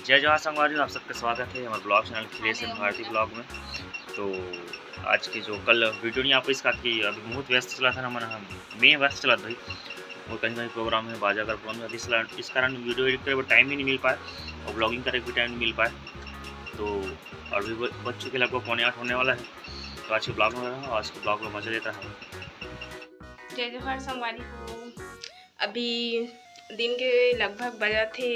जय जवाहर संगवारी, आप सबका स्वागत है हमारे blog channel creation Bharati blog में। तो आज के जो कल वीडियो नहीं आप इसका कि अभी बहुत व्यस्त चला था ना, हमारा मैं व्यस्त चला भाई, और कहीं कहीं प्रोग्राम है, बाजा का प्रोग्राम है, इस कारण वीडियो एडिट करे टाइम ही नहीं मिल पाए और ब्लॉगिंग करे भी टाइम नहीं मिल पाए। तो अभी बज चुके लगभग 7:45 होने वाला है। तो आज के ब्लॉग में रहा, आज के ब्लॉग में मजा लेता है। जय जवाहर संगवारी को अभी दिन के लगभग बजा थे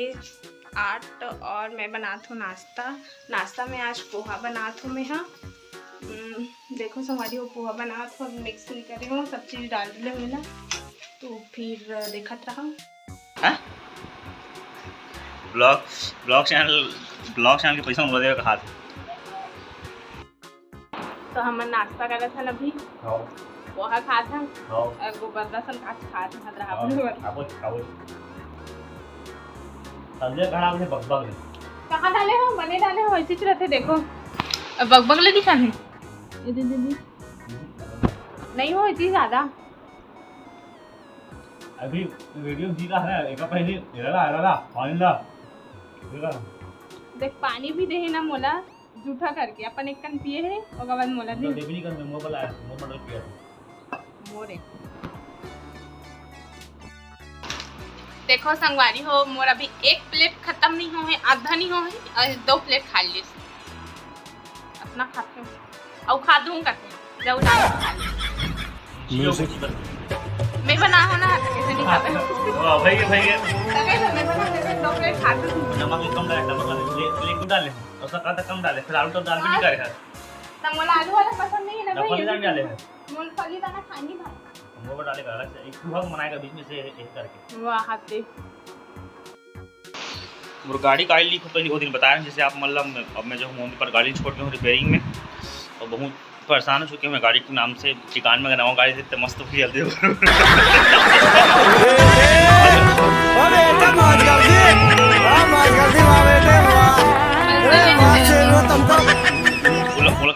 8 और मैं बनात हूँ नाश्ता में आज पोहा बनात हूँ मैं। हाँ देखो संगवारी हो पोहा बनात हूँ, मिक्स नहीं करे हूँ, सब चीज़ डाल दिले हुए ना, तो फिर देखत रहा ब्लॉग चैनल के पैसा बोल देगा हाथ। तो हम नाश्ता कर था अभी, पोहा खा था और गोबर सन खा था। कहाँ डाले हो? बने डाले हो, ऐसे रहते देखो। बगबग ले दिखा है दीदी नहीं हो इतनी ज्यादा। अभी वीडियो जीरा है एक पहले इरला पानी ला देख पानी भी दे ना मोला जूठा करके अपन एक कन पिए है और बाद मोला दे देवी का मोबाइल आया मॉडल किया मोरे। देखो संगवारी हो मोर अभी एक प्लेट खत्म नहीं हो है, आधा नहीं हो है और 2 प्लेट खा लिए अपना खाते और खा दूँ करते जाओ ना मैं बना हो ना कैसे नहीं खाते भाई कैसे मैं बना देते 2 प्लेट खा दूँ। नमक कम डाले, नमक डाले और सब का कम डाले, फिर आलू तो डाल भी नहीं करे है। तब मोला आलू वाला पसंद नहीं है ना भाई, मूंगफली डाले है, मूंगफली दाना खाएंगे भाई, वो डाले का अलग से एक भाग बनाएगा बीच में से एक करके। वाह हाथे मोर गाड़ी का लीक हो पहले वो दिन बताया, जैसे आप मतलब अब मैं जो मम्मी पर गाड़ी छोड़ के हूँ रिपेयरिंग में और बहुत परेशान हो चुके हैं मैं गाड़ी के नाम से। चिकान में नवा गाड़ी से मस्त भी जल्दी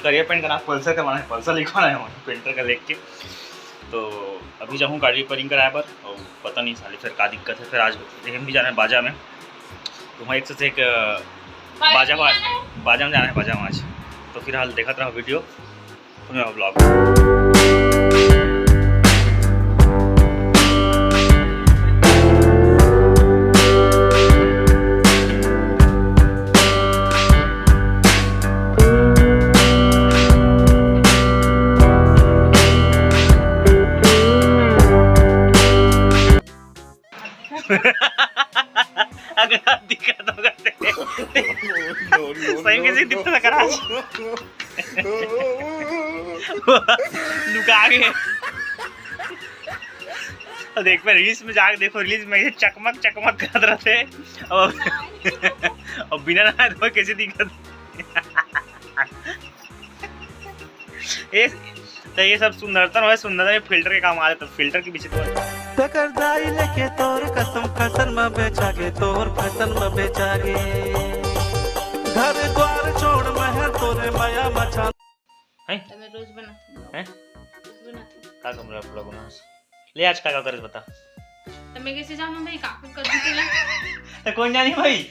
करियर पेंट का पल्सर का माना पल्सर लिखवाना है पेंटर का लेके। तो अभी जाऊँ गाड़ी रिपेयरिंग कराए पर और पता नहीं साली फिर क्या दिक्कत है। फिर आज हम भी जाना है बाजा में, तो वहाँ एक से एक बाजा में जाना है बाजा में आज। तो फिलहाल देखा रहा वीडियो ब्लॉग। अगर आप दिक्कत होगा सही किसी दिक्कत करा लुका गए। और देख मैं रील्स में जाके देखो, रील्स में चकमक कर रहे थे और बिना नहाए तो कैसे दिक्कत ये सब सुंदरता है, सुंदरता में फिल्टर के काम आ रहे, तो फिल्टर के पीछे तो कर दाई लेके तोर कसम फसल में बेचागे, तोर फसल में बेचागे, घर द्वार छोड़ महल तोरे माया मचा है। मैं रोज बनाती हैं का कमरा पूरा बना ले। आज का करे बता, तो मैं कैसे जानूं भाई काकू कर दूंगा तो कौन जानी भाई,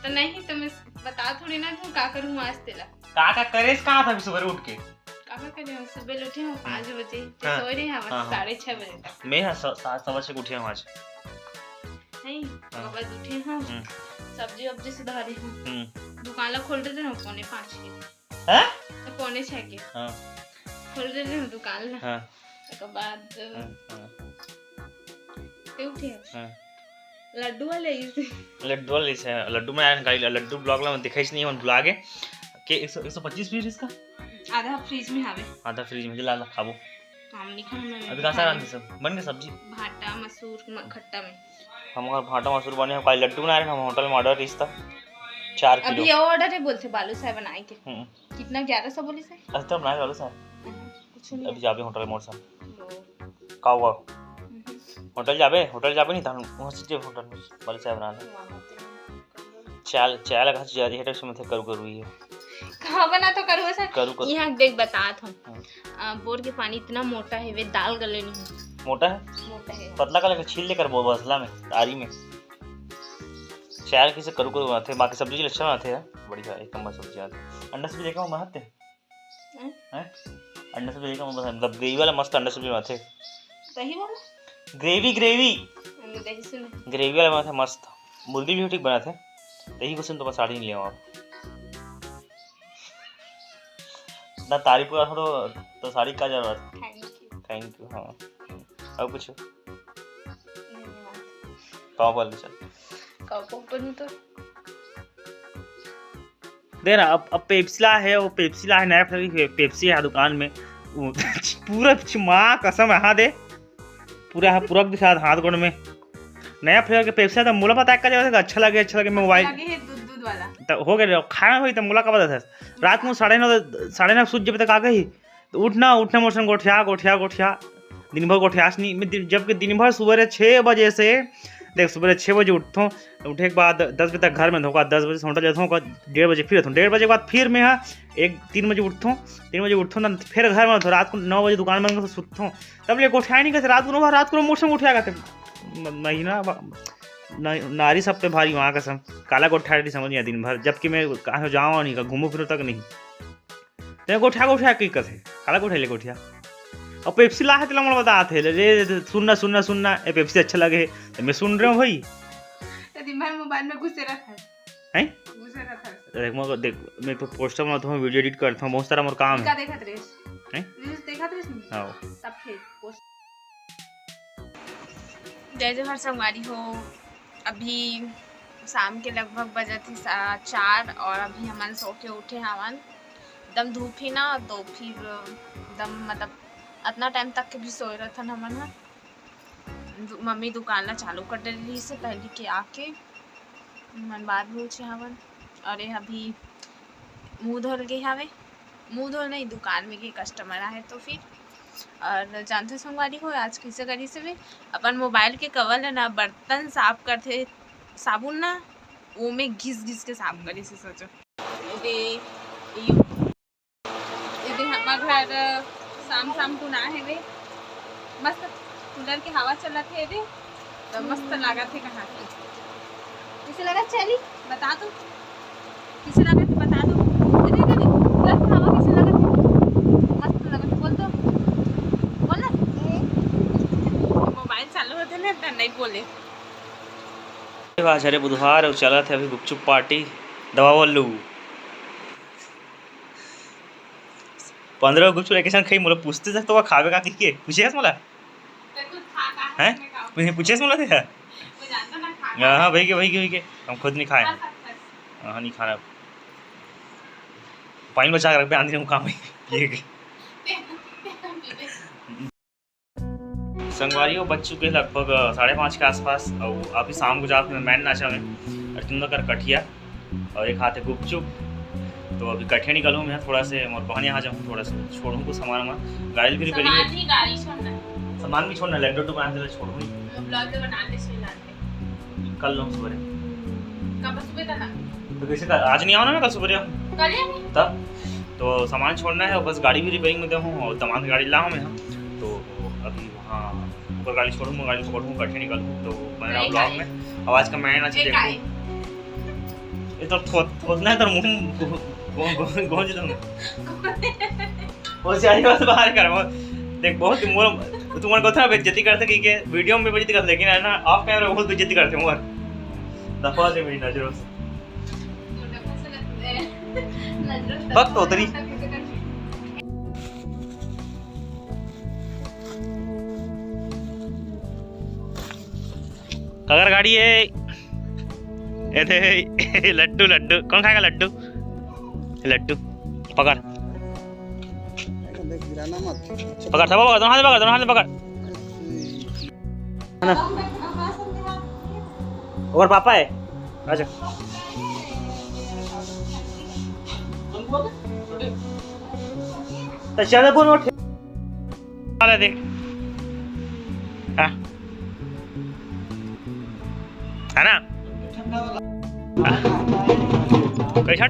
तो नहीं तो मैं बता थोड़ी ना तू का करूं आज तेला का करे कहां था सुबह उठ के काका करे हूं। सुबह उठे हूं 5 बजे, सो रहे हैं 6:30 बजे तक। मैं 7:15 उठे हूं आज नहीं बाद उठे हूं, सब्जी वब्जी सुधारी हूं, दुकान ला खोल देते हैं 4:45 के हैं तो 4:45 के हां खोल देते हैं दुकान ला। हां उसके बाद के उठे लड्डू वाले से लड्डू में लड्डू ब्लॉग ला दिखाई नहीं मन ब्लॉग है के 125 पीस इसका आधा फ्रिज में हावे, आधा फ्रिज में ला खाबो हम नहीं खाना। अभी का सारा सब बन गए सब्जी भाटा मसूर खट्टा में हम भाटा मसूर बने हम लड्डू बना रहे हैं। हम होटल में ऑर्डर रिश्ता 4 किलो अभी ऑर्डर है बोलते बालू साहब बनाए के कितना 1100 बोली से आज तो बनाए बालू साहब कुछ नहीं। अभी जाबे होटल मोर सा का हुआ होटल जाबे नहीं था वहां से होटल में बालू साहब बना चाल लगा जा हेटर से मथे करू ये कहाँ बना तो करू ऐसा यहाँ देख बतात हूँ। बोर के पानी इतना मोटा है वे दाल गले नहीं मोटा है पतला कलर का छील लेकर वो बसला में तारी में चाय किसे करू करू बनाते, बाकी सब्जी अच्छा बनाते हैं, बढ़िया एक नंबर सब्जी आती। अंडा सब्जी देखा बनाते हैं, अंडा सब्जी देखा मतलब ग्रेवी वाला मस्त अंडा सब्जी बनाते। दही वाला ग्रेवी वाला बनाते मस्त। मुर्गी भी ठीक बनाते, दही को सुन तो बस साड़ी नहीं लिया आप ना तारीफ करा तो साड़ी का जरूरत। Thank you. हाँ अब कुछ पाव वाली चल तो दे ना। अब पेप्सिला है, वो पेप्सिला है नया फ्लेवर पेप्सी है दुकान में पूरा माँ कसम यहाँ दे पूरा पूरक के साथ हाथ गोड़ में नया फ्लेवर के पेप्सी था। मुला पता है अच्छा लगे मोबाइल दूध वाला तो हो गया खाना हुई तो मुला का पता था रात में 9:30 सूझ जब तक आ गई तो उठना मौसम गोठिया दिन भर गोठियास नहीं, जबकि दिन भर सुबह 6 बजे से देख सुबह 6 बजे उठूँ, उठे के बाद 10 बजे तक घर में धोखा, 10 बजे से होटल जाता हूँ, 1:30 बजे फिर रहता 1:30 बजे के बाद फिर मैं 3 बजे उठूँ, 3 बजे उठूँ ना फिर घर में रात को 9 बजे दुकान बंद कर सुतूँ, तब ले गोठिया नहीं करते रात को मौसम उठिया करते महीना नारी सब पे भारी वहाँ कसम काला गोठा समझ नहीं दिन भर, जबकि मैं कहाँ जाऊँ नहीं घूमू फिर तक नहीं तो गोठिया कहीं कथे काला गोठा ले गोठिया। और पेप्सी ला है तो मैं बताते रे सुनना ये पेप्सी अच्छा लगे तो मैं सुन रहा हूँ भाई दिन भर मोबाइल में घुसे रहता है। देख मैं तो पोस्टर बनाता हूँ, वीडियो एडिट करता हूँ, बहुत सारा मोर काम है। जय जोहर संगवारी हो। अभी शाम के लगभग बजे थी 4 और अभी हमन सो के उठे हवन दम धूप ही ना तो फिर दम मतलब इतना टाइम तक के भी सोए रहथन हमन ह। मम्मी दुकान ला चालू कर रही से पहले के आके मन बाद में उठे हवन और ये अभी मुँह धोल गए हवे, मुँह धोल नहीं दुकान में गए कस्टमर आए तो फिर और जानते संगवारी हो आज किसे करी से भी अपन मोबाइल के कवर है ना बर्तन साफ करते साबुन ना वो में घिस के साफ करी से सोचो यदि हमारे घर शाम को ना है वे मस्त कूलर की हवा चला थे रे तो मस्त लगा थे। कहाँ की किसे लगा चली बता दो किसे लगा थे बता दो कूलर की हवा किसे लगा थे मस्त लगा थे बोल दो बोल ना मोबाइल चालू होते ना नहीं बोले। आज अरे बुधवार और चला थे अभी गुपचुप पार्टी दवा बोलू 15 गुपचुप लेके संग खाई मोला पूछते थे तो खावे का के पूछे मला हैं पूछे मला थे हां भाई के हम खुद नहीं खाए हां नहीं खाना पानी बचा कर रख पे आंधी में काम है संगवारियों बच चुके लगभग 5:30 के आसपास और अभी शाम को जाकर मैं नाचा में और तुम कर कठिया और एक हाथ है गुपचुप तो अभी कठिया निकलूँ मैं थोड़ा से और बहन यहाँ जाऊँ थोड़ा सा छोड़ूँ कुछ सामान गाड़ी भी रिपेयरिंग सामान भी छोड़ना लैपटॉप तो बनाने छोड़ूँ कल लूँ सुबह तो कैसे आज नहीं आओ ना मैं कल सुबह तब तो सामान छोड़ना है और बस गाड़ी भी रिपेयरिंग में दूँ और तमाम गाड़ी लाऊँ मैं तो अभी वहाँ ऊपर गाड़ी छोड़ूँ गाड़ी पकड़ूँ कठिया निकलूँ तो मेरा ब्लॉग में आवाज़ का मैं नाच देखूँ ये तो थोड़ना है तो मुँह गोंज दूंगा वो सारी बात बाहर कर देख बहुत तुम्हारे को था बेइज्जती करते कि वीडियो में बेइज्जती करते लेकिन है ना ऑफ कैमरा बहुत बेइज्जती करते हैं और दफा दे मेरी नजरों से वक्त उतरी अगर गाड़ी है लड्डू कौन खाएगा लड्डू पकड़ दोनों हाथ पकड़ और पापा है अच्छा तो चलो बोलो देख है ना कैसा